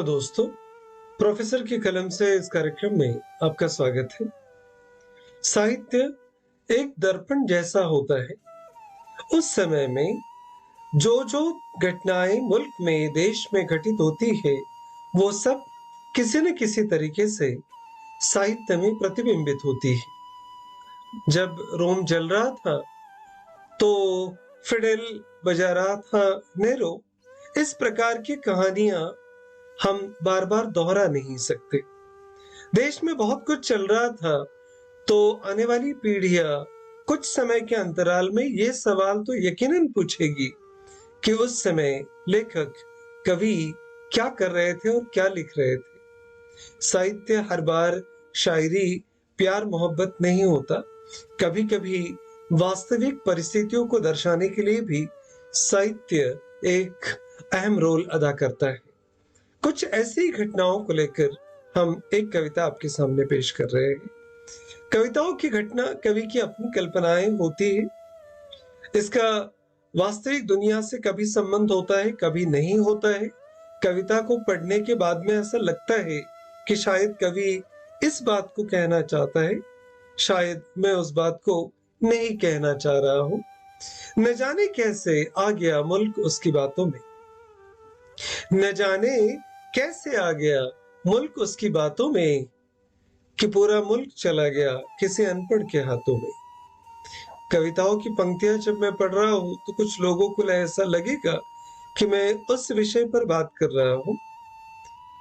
Hello दोस्तों, professor की कलम से इस कार्यक्रम में आपका स्वागत है। साहित्य एक दर्पण जैसा होता है। उस समय में जो घटनाएं मुल्क में, देश में घटित होती है, वो सब किसी न किसी तरीके से साहित्य में प्रतिबिंबित होती है। जब रोम जल रहा था तो फिडेल बजा रहा था नेरो। इस प्रकार की कहानियां हम बार बार दोहरा नहीं सकते। देश में बहुत कुछ चल रहा था तो आने वाली पीढ़ियां कुछ समय के अंतराल में ये सवाल तो यकीनन पूछेगी कि उस समय लेखक, कवि क्या कर रहे थे और क्या लिख रहे थे। साहित्य हर बार शायरी, प्यार मोहब्बत नहीं होता। कभी कभी वास्तविक परिस्थितियों को दर्शाने के लिए भी साहित्य एक अहम रोल अदा करता है। कुछ ऐसी घटनाओं को लेकर हम एक कविता आपके सामने पेश कर रहे हैं। कविताओं की घटना कवि की अपनी कल्पनाएं होती है। इसका वास्तविक दुनिया से कभी संबंध होता है, कभी नहीं होता है। कविता को पढ़ने के बाद में ऐसा लगता है कि शायद कवि इस बात को कहना चाहता है, शायद मैं उस बात को नहीं कहना चाह रहा हूं। न जाने कैसे आ गया मुल्क उसकी बातों में, न जाने कैसे आ गया मुल्क उसकी बातों में, कि पूरा मुल्क चला गया किसी अनपढ़ के हाथों में। कविताओं की पंक्तियां जब मैं पढ़ रहा हूं तो कुछ लोगों को ऐसा लगेगा कि मैं उस विषय पर बात कर रहा हूं,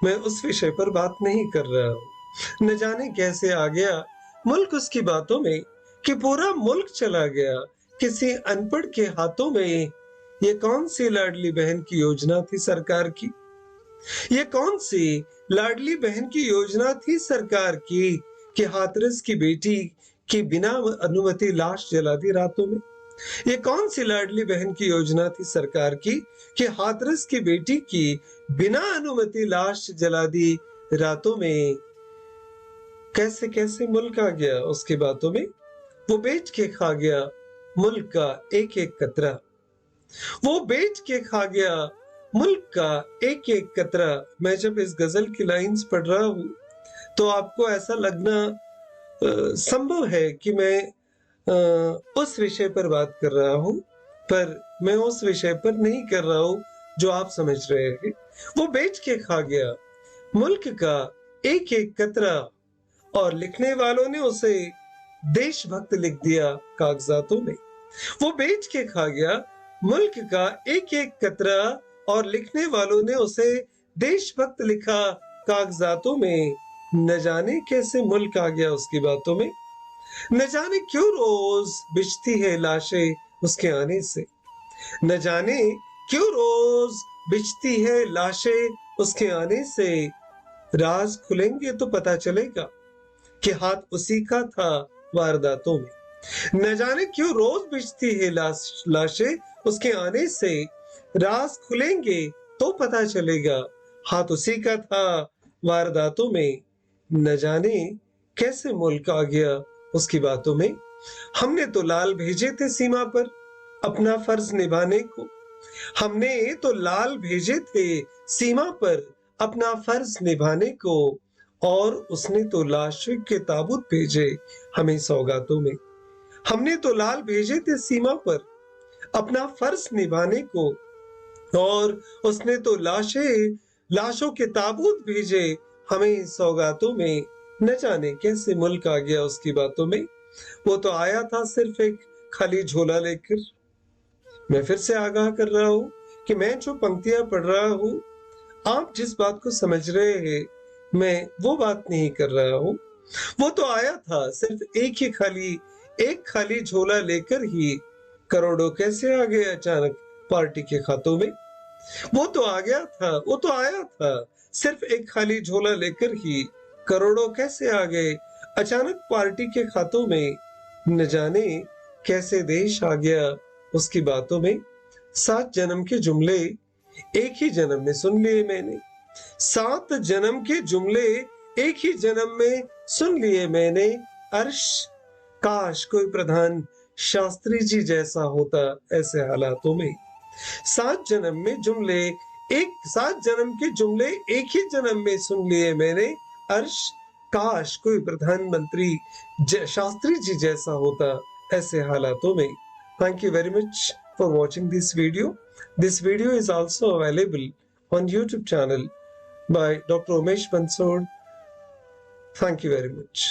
मैं उस विषय पर बात नहीं कर रहा हूं। न जाने कैसे आ गया मुल्क उसकी बातों में, कि पूरा मुल्क चला गया किसी अनपढ़ के हाथों में। ये कौन सी लाडली बहन की योजना थी सरकार की, ये कौन सी लाडली बहन की योजना थी सरकार की, कि हाथरस की बेटी की बिना अनुमति लाश जला दी रातों में। ये कौन सी लाडली बहन की योजना थी सरकार की, कि हाथरस की बेटी की बिना अनुमति लाश जला दी रातों में। कैसे कैसे मुल्क आ गया उसकी बातों में, वो बेच के खा गया मुल्क का एक एक कतरा, वो बेच के खा गया मुल्क का एक एक कतरा। मैं जब इस गजल की लाइंस पढ़ रहा हूं तो आपको ऐसा लगना संभव है कि मैं उस विषय पर बात कर रहा हूं, पर मैं उस विषय पर नहीं कर रहा हूं जो आप समझ रहे हैं। वो बेच के खा गया मुल्क का एक एक कतरा, और लिखने वालों ने उसे देशभक्त लिख दिया कागजातों में। वो बेच के खा गया मुल्क का एक एक कतरा, और लिखने वालों ने उसे देशभक्त लिखा कागजातों में। न जाने कैसे मुल्क आ गया उसकी बातों में, न जाने क्यों रोज बिछती है लाशें उसके आने से, न जाने क्यों रोज बिछती है लाशें उसके आने से। राज खुलेंगे तो पता चलेगा कि हाथ उसी का था वारदातों में। न जाने क्यों रोज बिछती है लाशें उसके आने से। राज खुलेंगे तो पता चलेगा हाथ उसी का था वारदातों में। न जाने कैसे मुल्क आ गया उसकी बातों में। हमने तो लाल भेजे थे सीमा पर अपना फर्ज निभाने को, हमने तो लाल भेजे थे सीमा पर अपना फर्ज निभाने को, और उसने तो लाशों के ताबूत भेजे हमें सौगातों में। हमने तो लाल भेजे थे सीमा पर अपना फर्ज निभाने को, और उसने तो लाशों के ताबूत भेजे हमें सौगातों में। न जाने कैसे मुल्क आ गया उसकी बातों में। वो तो आया था सिर्फ एक खाली झोला लेकर। मैं फिर से आगाह कर रहा हूं कि मैं जो पंक्तियां पढ़ रहा हूं, आप जिस बात को समझ रहे हैं, मैं वो बात नहीं कर रहा हूं। वो तो आया था सिर्फ एक खाली झोला लेकर ही, करोड़ों कैसे आ गए अचानक पार्टी के खातों में। वो तो आया था सिर्फ एक खाली झोला लेकर ही, करोड़ों कैसे आ गए अचानक पार्टी के खातों में। न जाने कैसे देश आ गया उसकी बातों में। 7 जन्म के जुमले एक ही जन्म में सुन लिए मैंने, 7 जन्म के जुमले एक ही जन्म में सुन लिए मैंने। अर्श काश कोई प्रधान शास्त्री जी जैसा होता ऐसे हालातों में। 7 जन्म में जुमले एक 7 जन्म के जुमले एक ही जन्म में सुन लिए मैंने। अर्श काश कोई प्रधानमंत्री शास्त्री जी जैसा होता ऐसे हालातों में। Thank you very much for watching this video. This video is also available on YouTube channel by Dr. Umesh Bansod. Thank you very much.